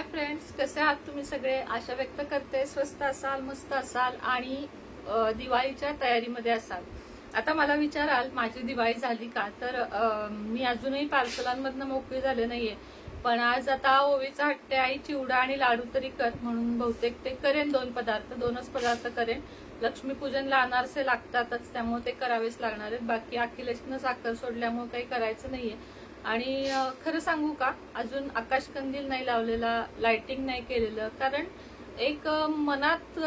Hi friends, कसे आहात तुम्ही सगळे? आशा व्यक्त करते स्वस्त असाल, मस्त असाल आणि दिवाळीच्या तयारीमध्ये असाल. आता मला विचाराल माझी दिवाळी झाली का? तर मी अजूनही पार्सलांमधनं मोकळी झाले नाहीये. पण आज आता ओवीचा हट्टे आई चिवडा आणि लाडू तरी कर म्हणून बहुतेक ते करेन. दोनच पदार्थ करेन. लक्ष्मीपूजनला अनारसे लागतातच, त्यामुळे ते करावेच लागणार आहेत. बाकी अखिलेशनं साखर सोडल्यामुळे काही करायचं नाहीये. आणि खरं सांगू का, अजून आकाशकंदील नाही लावलेला, लाइटिंग नाही केलेलं, कारण एक मनात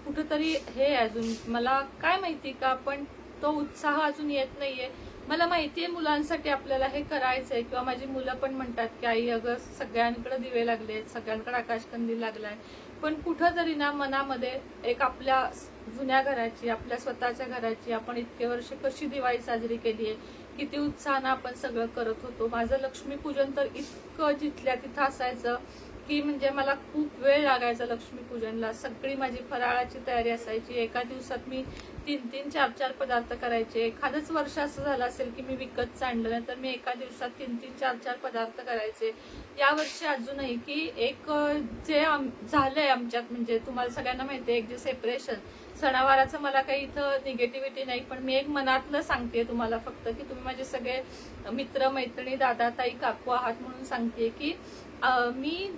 कुठेतरी हे अजून मला काय माहिती का, पण तो उत्साह अजून येत नाहीये. मला माहितीये मुलांसाठी आपल्याला हे करायचंय, किंवा माझी मुलं पण म्हणतात की आई अगं सगळ्यांकडे दिवे लागलेत, सगळ्यांकडे आकाशकंदील लागलाय, पण कुठंतरी ना मनामध्ये एक आपल्या जुन्या घराची, आपल्या स्वतःच्या घराची आपण इतके वर्ष कशी दिवाळी साजरी केली आहे, किती उत्साहानं आपण सगळं करत होतो. माझं लक्ष्मीपूजन तर इतकं जिथल्या तिथं असायचं की म्हणजे मला खूप वेळ लागायचा लक्ष्मीपूजनला. सगळी माझी फराळाची तयारी असायची. एका दिवसात मी 3-3, 4-4 पदार्थ करायचे. एखादंच वर्ष असं झालं असेल की मी विकत आणलं नाही, तर मी एका दिवसात 3-3, 4-4 पदार्थ करायचे. यावर्षी अजूनही की एक जे झालंय आमच्यात, म्हणजे तुम्हाला सगळ्यांना माहितीये, एक जे सेपरेशन, सणावाराचं मला काही इथं निगेटिव्हिटी नाही, पण मी एक मनातलं सांगते तुम्हाला फक्त, की तुम्ही माझे सगळे मित्र मैत्रिणी, दादा ताई काकू आहात म्हणून सांगते की मी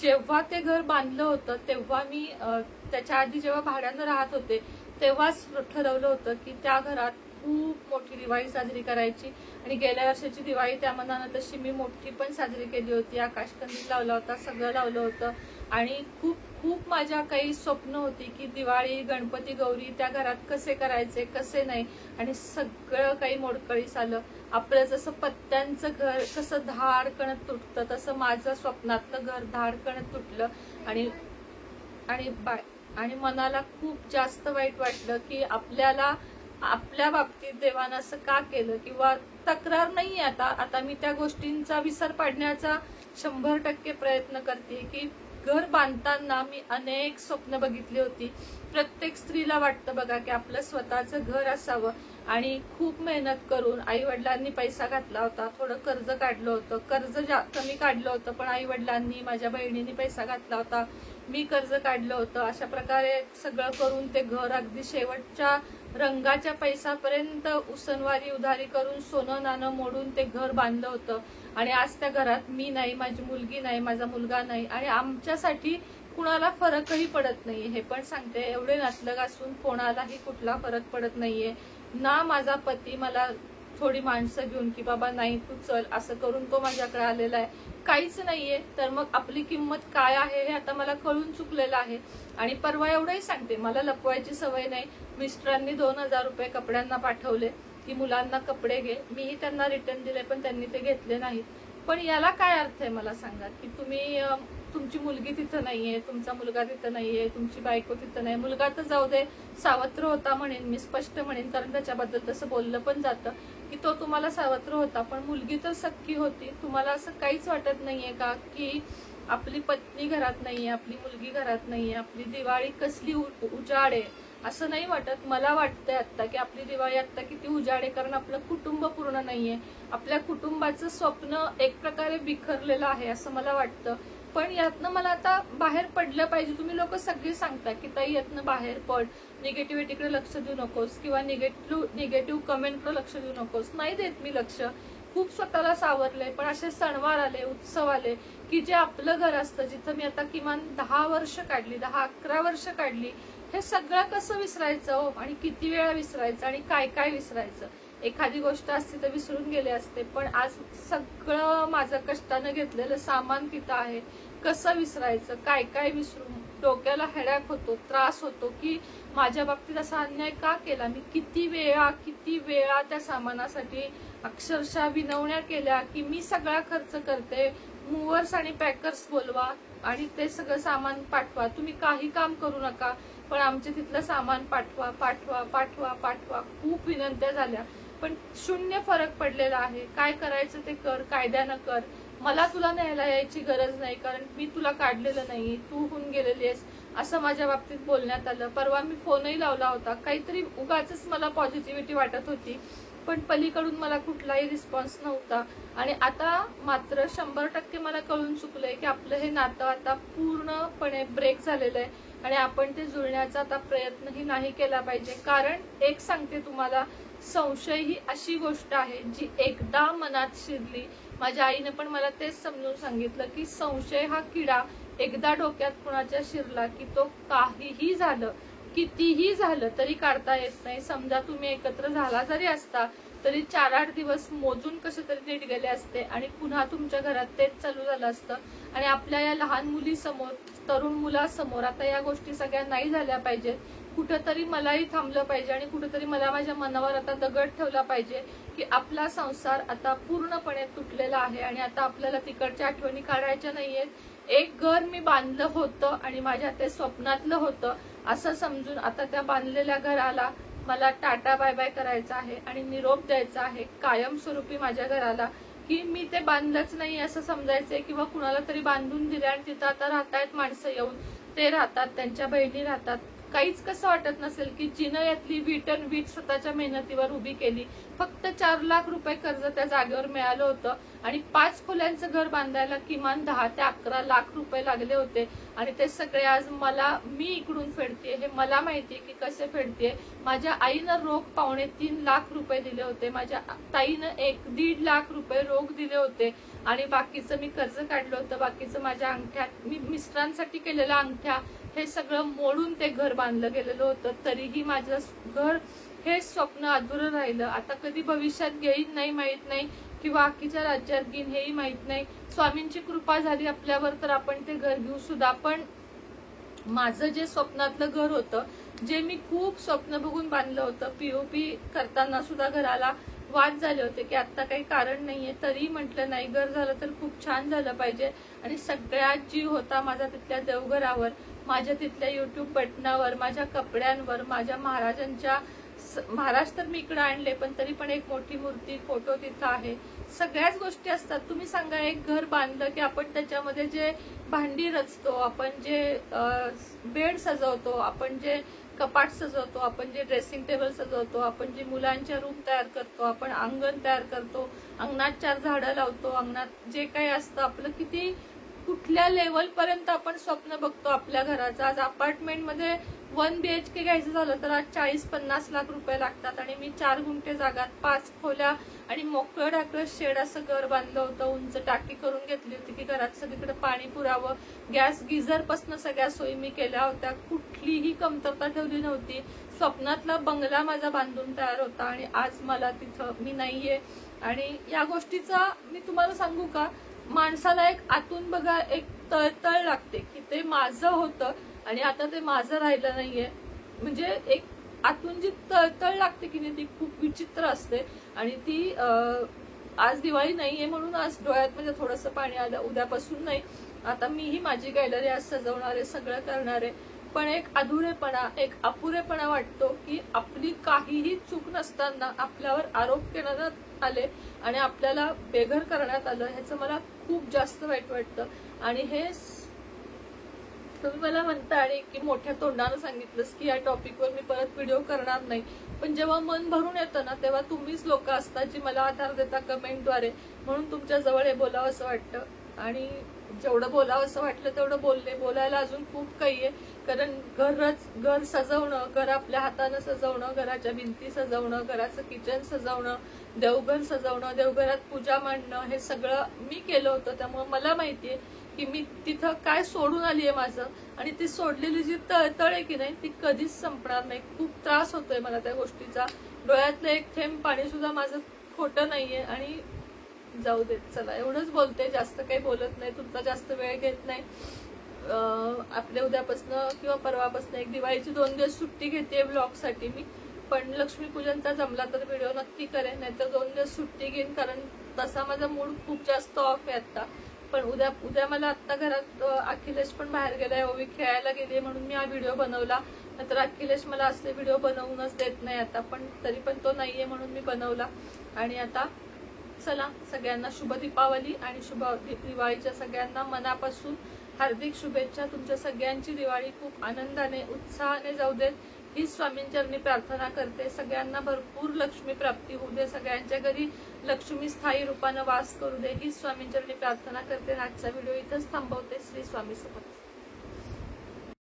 जेव्हा ते घर बांधलं होतं तेव्हा मी त्याच्या आधी जेव्हा भाड्यानं राहत होते तेव्हाच ठरवलं होतं की त्या घरात खूप मोठी दिवाळी साजरी करायची. आणि गेल्या वर्षाची दिवाळी त्या मनानं तशी मी मोठी पण साजरी केली होती. आकाशकंदील लावला होता, सगळं लावलं होतं. आणि खूप खूप माझ्या काही स्वप्न होती की दिवाळी, गणपती, गौरी त्या घरात कसे करायचे, कसे नाही. आणि सगळं काही मोडकळीस आलं. आपलं जसं पत्त्यांचं घर कसं धाडकणत तुटतं, तसं माझं स्वप्नातलं घर धाडकणत तुटलं. आणि आणि आणि मनाला खूप जास्त वाईट वाटलं की आपल्याला आपल्या बाबतीत देवानं असं का केलं. किंवा तक्रार नाही आता मी त्या गोष्टींचा विसर पाडण्याचा 100% प्रयत्न करते. की घर बांधताना मी अनेक स्वप्न बघितली होती. प्रत्येक स्त्रीला वाटतं बघा की आपलं स्वतःचं घर असावं. आणि खूप मेहनत करून आई वडिलांनी पैसा घातला होता, थोडं कर्ज काढलं होतं, कर्ज कमी काढलं होतं, पण आई वडिलांनी, माझ्या बहिणींनी पैसा घातला होता, मी कर्ज काढलं होतं. अशा प्रकारे सगळं करून ते घर अगदी शेवटच्या रंगाच्या पैशापर्यंत उसनवारी उधारी करून सोनं नाणं मोडून ते घर बांधलं होतं. आणि आज त्या घरात मी नाही, माझी मुलगी नाही, माझा मुलगा नाही, आणि आमच्यासाठी कुणाला फरकही पडत नाही. हे पण सांगते, एवढे नातलग असून कोणालाही कुठला फरक पडत नाहीये ना. माझा पती मला थोडी माणसं घेऊन की बाबा नाही तू चल असं करून तो माझ्याकडे आलेला आहे, काहीच नाहीये. तर मग आपली किंमत काय आहे हे आता मला कळून चुकलेलं आहे. आणि परवा एवढंही सांगते, मला लपवायची सवय नाही. मिस्टरांनी 2000 रुपये कपड्यांना पाठवले की मुलांना कपडे घे, मीही त्यांना रिटर्न दिले, पण त्यांनी ते घेतले नाहीत. पण याला काय अर्थ आहे मला सांगा? की तुम्ही तुमची मुलगी तिथं नाहीये, तुमचा मुलगा तिथं नाहीये, तुमची बायको तिथं नाही. मुलगा तर जाऊ दे, सावत्र होता म्हणेन मी, स्पष्ट म्हणेन, कारण त्याच्याबद्दल तसं बोललं पण जातं की तो तुम्हाला सावत्र होता. पण मुलगी तर सख्खी होती. तुम्हाला असं काहीच वाटत नाहीये का की आपली पत्नी घरात नाहीये, आपली मुलगी घरात नाहीये, आपली दिवाळी कसली उजाड आहे असं नाही वाटत? मला वाटतंय आता की आपली दिवाळी आता किती उजाड आहे, कारण आपलं कुटुंब पूर्ण नाहीये. आपल्या कुटुंबाचं स्वप्न एक प्रकारे बिखरलेलं आहे असं मला वाटतं. पण यातनं मला आता बाहेर पडलं पाहिजे. तुम्ही लोक सगळी सांगता की ताई यातनं बाहेर पड, निगेटिव्हिटीकडे लक्ष देऊ नकोस, किंवा निगेटिव्ह कमेंटकडे लक्ष देऊ नकोस. नाही देत मी लक्ष, खूप स्वतःला सावरले. पण असे सणवार आले, उत्सव आले की जे आपलं घर असतं, जिथं मी आता किमान 10 वर्ष काढली, 10-11 वर्ष काढली, हे सगळं कसं विसरायचं हो? आणि किती वेळा विसरायचं, आणि काय काय विसरायचं? एखादी गोष्ट असती तर विसरून गेले असते, पण आज सगळं माझं कष्टानं घेतलेलं सामान तिथं आहे. कसं विसरायचं? काय काय विसरून डोक्याला हेडॅक होतो, त्रास होतो की माझ्या बाबतीत असा अन्याय का केला. मी किती वेळा त्या सामानासाठी अक्षरशः विनवण्या केल्या की मी सगळा खर्च करते, मूव्हर्स आणि पॅकर्स बोलवा आणि ते सगळं सामान पाठवा, तुम्ही काही काम करू नका, पण आमचे तिथलं सामान पाठवा पाठवा पाठवा पाठवा. खूप विनंत्या झाल्या, पण शून्य फरक पडलेला आहे. काय करायचं ते कर, कायद्यानं कर. मला तुला न्यायला यायची गरज नाही, कारण मी तुला काढलेलं नाही, तू होऊन गेलेली आहेस असं माझ्या बाबतीत बोलण्यात आलं. परवा मी फोनही लावला होता, काहीतरी उगाच मला पॉझिटिव्हिटी वाटत होती पण पलीकडून मला कुठलाही रिस्पॉन्स नव्हता. आणि आता मात्र 100% मला कळून चुकलंय की आपलं हे नातं आता पूर्णपणे ब्रेक झालेलं आहे आणि आपण ते जुळण्याचा आता प्रयत्नही नाही केला पाहिजे. कारण एक सांगते तुम्हाला, संशय ही अशी गोष्ट आहे जी एकदा मनात शिरली, माझ्या आईने पण मला तेच समजून सांगितलं की संशय हा किडा एकदा डोक्यात कुणाच्या शिरला की तो काहीही झालं, कितीही झालं तरी काढता येत नाही. समजा तुम्ही एकत्र झाला जरी असता तरी 4-8 दिवस मोजून कसे तरी नीट गेले असते आणि पुन्हा तुमच्या घरात तेच चालू झालं असतं. आणि आपल्या या लहान मुलीसमोर, तरुण मुलासमोर आता या गोष्टी सगळ्या नाही झाल्या पाहिजेत. कुठंतरी मलाही थांबलं पाहिजे आणि कुठंतरी मला माझ्या मनावर आता दगड ठेवला पाहिजे की आपला संसार आता पूर्णपणे तुटलेला आहे आणि आता आपल्याला तिकडच्या आठवणी काढायच्या नाहीयेत. एक घर मी बांधलं होतं आणि माझ्या ते स्वप्नातलं होतं असं समजून आता त्या बांधलेल्या घराला मला टाटा बाय बाय करायचा आहे आणि निरोप द्यायचा आहे कायमस्वरूपी माझ्या घराला, की मी ते बांधलंच नाही असं समजायचंय किंवा कुणाला तरी बांधून दिले आणि तिथं आता राहतायत माणसं येऊन, ते राहतात, त्यांच्या बहिणी राहतात. काहीच कसं वाटत नसेल की जिनं यातली वीट स्वतःच्या मेहनतीवर उभी केली. फक्त 4 लाख रुपये कर्ज त्या जागेवर मिळालं होतं आणि 5 खोल्यांचं घर बांधायला किमान 10 ते 11 लाख रुपये लागले होते. आणि ते सगळे आज मी इकडून फेडतेय, हे मला माहितीये की कसे फेडतेय. माझ्या आईनं रोख 2.25 लाख रुपये दिले होते, माझ्या ताईनं 1-1.5 लाख रुपये रोख दिले होते आणि बाकीचं मी कर्ज काढलं होतं. बाकीचं माझ्या अंगठ्यात, मी मिस्टरांसाठी केलेल्या अंगठ्या, हे सगळं मोडून ते घर बांधलं गेलेलं होतं. तरीही माझं घर, हे स्वप्न अधुरं राहिलं. आता कधी भविष्यात घेईन नाही माहित नाही किंवा बाकीच्या राज्यात घेईन हेही माहित नाही. स्वामींची कृपा झाली आपल्यावर तर आपण ते घर घेऊ सुद्धा. पण माझं जे स्वप्नातलं घर होतं, जे मी खूप स्वप्न बघून बांधलं होतं, पीओपी करताना सुद्धा घराला वाद झाले होते की आता काही कारण नाहीये, तरी म्हटलं नाही, घर झालं तर खूप छान झालं पाहिजे. आणि सगळ्यात जीव होता माझा तिथल्या देवघरावर, माझ्या तिथल्या युट्यूब बटनावर, माझ्या कपड्यांवर, माझ्या महाराज तर मी इकडे आणले पण तरी पण एक मोठी मूर्ती, फोटो तिथं आहे. सगळ्याच गोष्टी असतात. तुम्ही सांगा, एक घर बांधलं की आपण त्याच्यामध्ये जे भांडी रचतो, आपण जे बेड सजवतो, आपण जे कपाट सजवतो, आपण जे ड्रेसिंग टेबल सजवतो, आपण जे मुलांच्या रूम तयार करतो, आपण अंगण तयार करतो, अंगणात 4 झाडं लावतो, अंगणात जे काही असतं आपलं, किती कुठल्या लेवल पर्यंत आपण स्वप्न बघतो आपल्या घराचं. आज अपार्टमेंटमध्ये 1 BHK घ्यायचं झालं तर आज 40-50 लाख रुपये लागतात. आणि मी 4 गुंठे जागात 5 खोल्या आणि मोकळं ढाकळं शेड असं घर बांधलं होतं. उंच टाकी करून घेतली होती की घरात सगळीकडे पाणी पुरावं. गॅस गिझर पासून सगळ्या सोयी मी केल्या होत्या, कुठलीही कमतरता ठेवली नव्हती. स्वप्नातला बंगला माझा बांधून तयार होता आणि आज मला तिथं मी नाहीये. आणि या गोष्टीचा मी तुम्हाला सांगू का, माणसाला एक आतून बघा एक तळतळ लागते की ते माझं होतं आणि आता ते माझं राहिलं नाहीये. म्हणजे एक आतून जी तळतळ लागते की नाही, ती खूप विचित्र असते. आणि ती आज दिवाळी नाहीये म्हणून आज डोळ्यात म्हणजे थोडंसं पाणी आलं. उद्यापासून नाही, आता मीही माझी गॅलरी आज सजवणार आहे, सगळं करणार आहे. पण एक अधुरेपणा, एक अपुरेपणा वाटतो की आपली काहीही चूक नसताना आपल्यावर आरोप करण्यात आले आणि आपल्याला बेघर करण्यात आलं. ह्याचं मला खूप जास्त वाईट वाटतं. आणि हे तुम्ही मला म्हणता आणि की मोठ्या तोंडानं सांगितलंस की या टॉपिकवर मी परत व्हिडिओ करणार नाही, पण जेव्हा मन भरून येतं ना तेव्हा तुम्हीच लोक असतात जी मला आधार देता कमेंटद्वारे. म्हणून तुमच्या जवळ हे बोलावं असं वाटतं. आणि जेवढं बोलावं असं वाटलं तेवढं बोलले. बोलायला अजून खूप काही आहे. कारण घर सजवणं, घर आपल्या हातानं सजवणं, घराच्या भिंती सजवणं, घराचं किचन सजवणं, देवघर सजवणं, देवघरात पूजा मांडणं, हे सगळं मी केलं होतं. त्यामुळे मला माहितीये की मी तिथं काय सोडून आलीये माझं. आणि ती सोडलेली जी तळतळ आहे की नाही ती कधीच संपणार नाही. खूप त्रास होतोय मला त्या गोष्टीचा. डोळ्यातलं एक थेंब पाणी सुद्धा माझं खोटं नाहीये. आणि जाऊ देत, चला एवढंच बोलते, जास्त काही बोलत नाही, तुमचा जास्त वेळ घेत नाही. आपल्या उद्यापासनं किंवा परवापासनं एक दिवाळीची 2 दिवस सुट्टी घेते व्लॉगसाठी मी. पण लक्ष्मीपूजनचा जमला तर व्हिडिओ नक्की करेन, नाहीतर 2 दिवस सुट्टी घेईन. कारण तसा माझा मूड खूप जास्त ऑफ आहे आता. पण उद्या मला आता घरात अखिलेश पण बाहेर गेलाय, ओवी खेळायला गेली म्हणून मी हा व्हिडिओ बनवला. नंतर अखिलेश मला असले व्हिडिओ बनवूनच देत नाही आता, पण तरी पण तो नाहीये म्हणून मी बनवला. आणि आता चला, सगळ्यांना शुभ दीपावली आणि शुभ दिवाळीच्या सगळ्यांना मनापासून हार्दिक शुभेच्छा. तुमच्या सगळ्यांची दिवाळी खूप आनंदाने, उत्साहाने जाऊ देत हीच स्वामींचरणी प्रार्थना करते. सगळ्यांना भरपूर लक्ष्मी प्राप्ती होऊ दे, सगळ्यांच्या घरी लक्ष्मी स्थायी रूपानं वास करू दे, हीच स्वामींचरणी प्रार्थना करते. आजचा व्हिडिओ इथंच थांबवते. श्री स्वामी समर्थ.